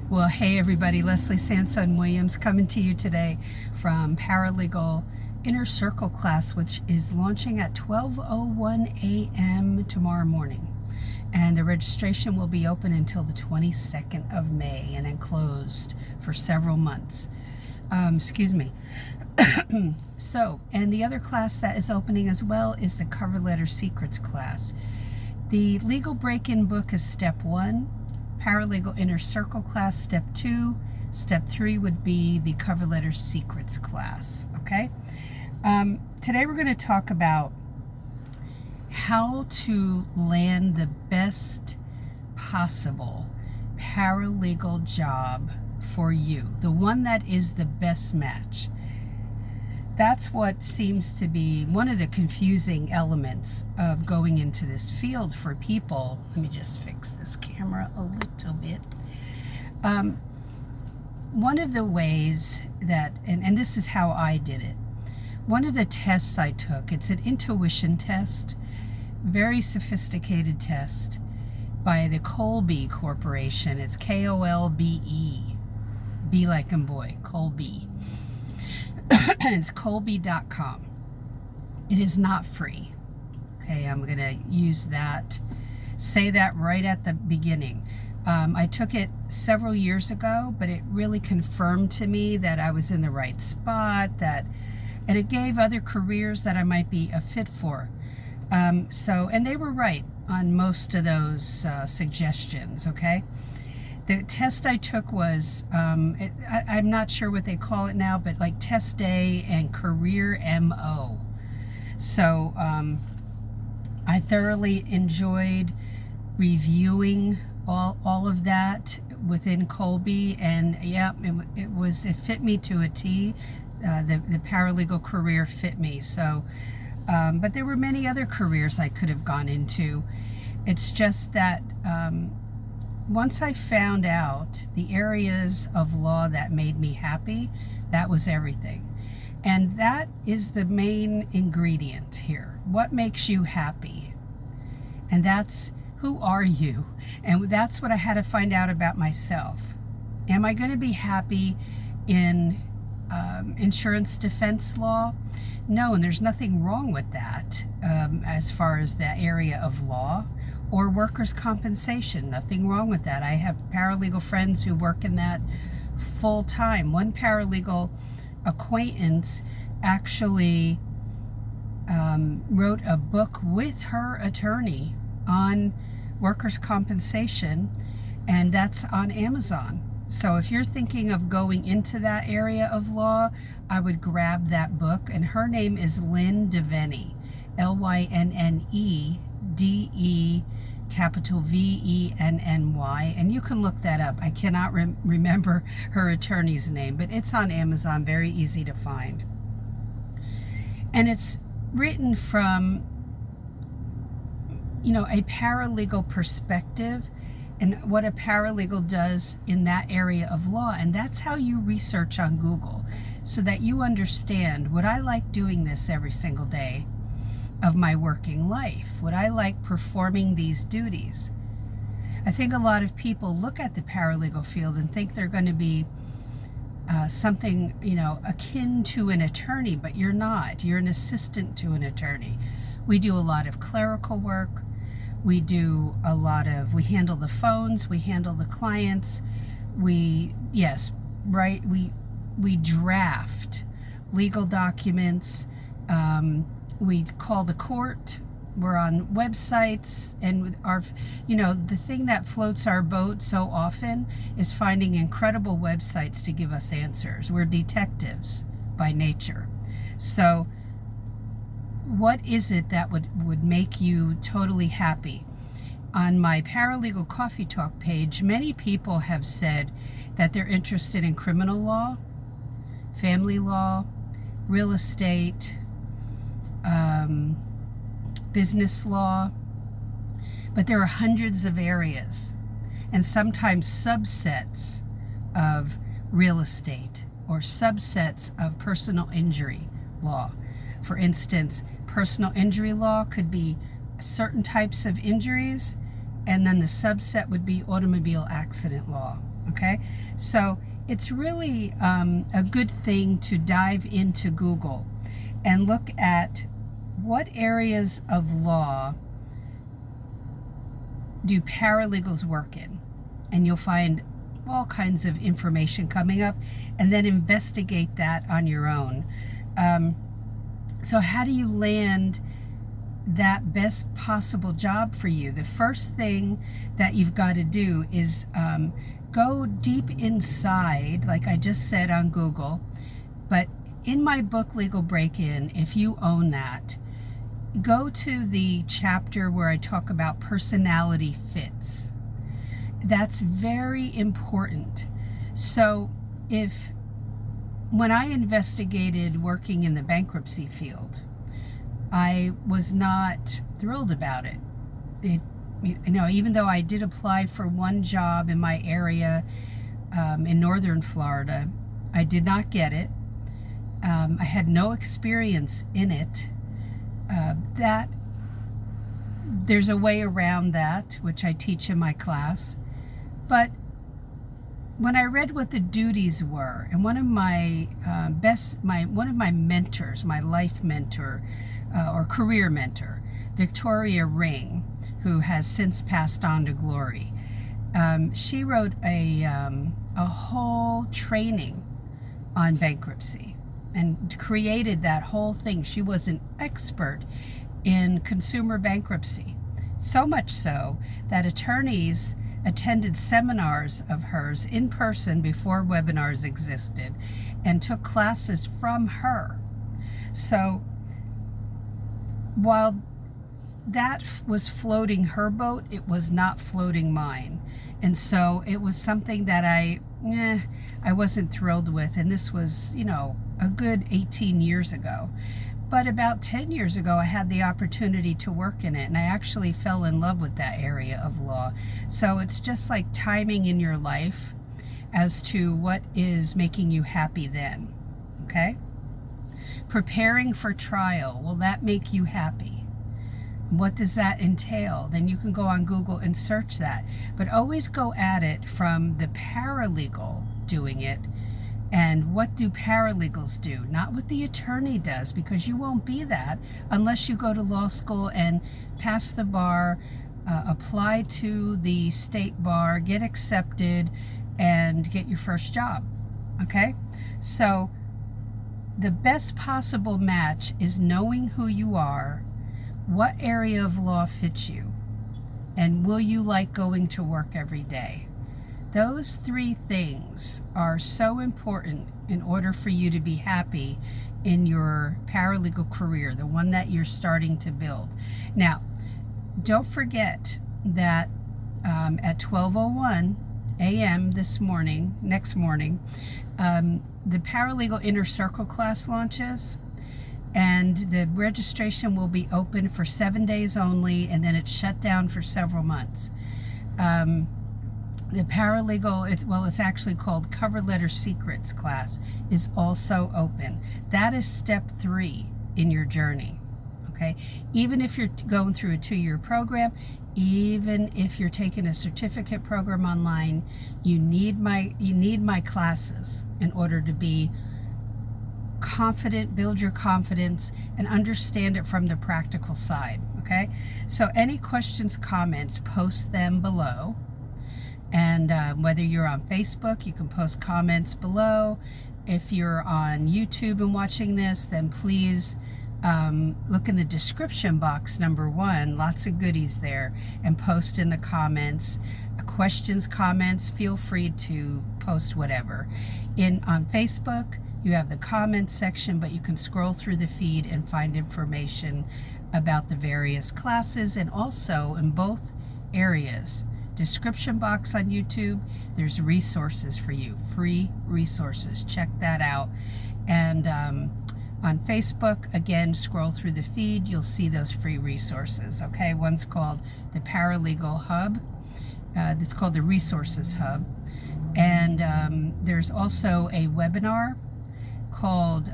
Well, hey everybody, Leslie Sanson Williams coming to you today from Paralegal Inner Circle class, which is launching at 12:01 a.m. tomorrow morning. And the registration will be open until the 22nd of May and then closed for several months. Excuse me. So, and the other class that is opening as well is the Cover Letter Secrets class. The legal break-in book is step 1. Paralegal Inner Circle class, step 2. Step 3 would be the Cover Letter Secrets class, okay? Today we're going to talk about how to land the best possible paralegal job for you, the one that is the best match. That's what seems to be one of the confusing elements of going into this field for people. Let me just fix this camera a little bit. One of the ways that, and this is how I did it, one of the tests I took, it's an intuition test, very sophisticated test by the Colby Corporation. It's Kolbe, be like in boy, Colby. It's Colby.com. It is not free. Okay, I'm going to use that, say that right at the beginning. I took it several years ago, but it really confirmed to me that I was in the right spot, and it gave other careers that I might be a fit for. And they were right on most of those suggestions, okay? The test I took was, I'm not sure what they call it now, but like Test A and Career MO. So I thoroughly enjoyed reviewing all of that within Colby, and yeah, it fit me to a T. The paralegal career fit me. So, but there were many other careers I could have gone into. It's just that once I found out the areas of law that made me happy, that was everything. And that is the main ingredient here. What makes you happy? And that's, who are you? And that's what I had to find out about myself. Am I going to be happy in insurance defense law? No, and there's nothing wrong with that as far as the area of law. Or workers' compensation, nothing wrong with that. I have paralegal friends who work in that full time. One paralegal acquaintance actually wrote a book with her attorney on workers' compensation, and that's on Amazon. So if you're thinking of going into that area of law, I would grab that book. And her name is Lynn Devenny, Lynnede, capital Venny, and you can look that up. I cannot remember her attorney's name, but it's on Amazon, very easy to find. And it's written from, a paralegal perspective and what a paralegal does in that area of law. And that's how you research on Google, so that you understand, would I like doing this every single day of my working life? Would I like performing these duties? I think a lot of people look at the paralegal field and think they're going to be something, akin to an attorney, but you're not. You're an assistant to an attorney. We do a lot of clerical work. We handle the phones, we handle the clients. We draft legal documents. We call the court. We're on websites, and the thing that floats our boat so often is finding incredible websites to give us answers. We're detectives by nature. So what is it that would make you totally happy? On my Paralegal Coffee Talk page, many people have said that they're interested in criminal law, family law, real estate, business law, but there are hundreds of areas and sometimes subsets of real estate or subsets of personal injury law. For instance, personal injury law could be certain types of injuries, and then the subset would be automobile accident law. Okay, so it's really a good thing to dive into Google and look at what areas of law do paralegals work in, and you'll find all kinds of information coming up, and then investigate that on your own. So how do you land that best possible job for you? The first thing that you've got to do is go deep inside, like I just said, on Google. But in my book, Legal Break-In, if you own that, go to the chapter where I talk about personality fits. That's very important. So when I investigated working in the bankruptcy field, I was not thrilled about it. Even though I did apply for one job in my area in northern Florida, I did not get it. I had no experience in it. That there's a way around that, which I teach in my class. But when I read what the duties were, and one of my mentors, my life mentor or career mentor, Victoria Ring, who has since passed on to glory, she wrote a whole training on bankruptcy and created that whole thing. She was an expert in consumer bankruptcy, so much so that attorneys attended seminars of hers in person before webinars existed and took classes from her. So while that was floating her boat, it was not floating mine. And so it was something that I wasn't thrilled with. And this was, a good 18 years ago. But about 10 years ago, I had the opportunity to work in it, and I actually fell in love with that area of law. So it's just like timing in your life as to what is making you happy then, okay? Preparing for trial, will that make you happy? What does that entail? Then you can go on Google and search that. But always go at it from the paralegal doing it. And what do paralegals do? Not what the attorney does, because you won't be that unless you go to law school and pass the bar, apply to the state bar, get accepted, and get your first job, okay? So the best possible match is knowing who you are, what area of law fits you, and will you like going to work every day? Those three things are so important in order for you to be happy in your paralegal career, the one that you're starting to build. Now, don't forget that at 12:01 a.m. next morning, the Paralegal Inner Circle class launches, and the registration will be open for 7 days only, and then it's shut down for several months. The paralegal, it's actually called Cover Letter Secrets class, is also open. That is step 3 in your journey, okay? Even if you're going through a 2-year program, even if you're taking a certificate program online, you need my classes in order to be confident, build your confidence, and understand it from the practical side, okay? So any questions, comments, post them below. And whether you're on Facebook, you can post comments below. If you're on YouTube and watching this, then please look in the description box, number 1, lots of goodies there, and post in the comments. Questions, comments, feel free to post whatever. On Facebook, you have the comments section, but you can scroll through the feed and find information about the various classes, and also in both areas. Description box on YouTube, there's resources for you, free resources. Check that out. And on Facebook, again, scroll through the feed, you'll see those free resources, okay? One's called the Paralegal Hub. It's called the Resources Hub. And there's also a webinar called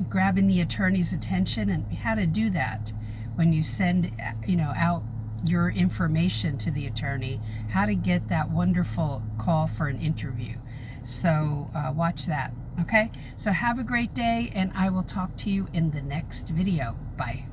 Grabbing the Attorney's Attention, and how to do that when you send out your information to the attorney, how to get that wonderful call for an interview. So watch that. Okay, so have a great day, and I will talk to you in the next video. Bye.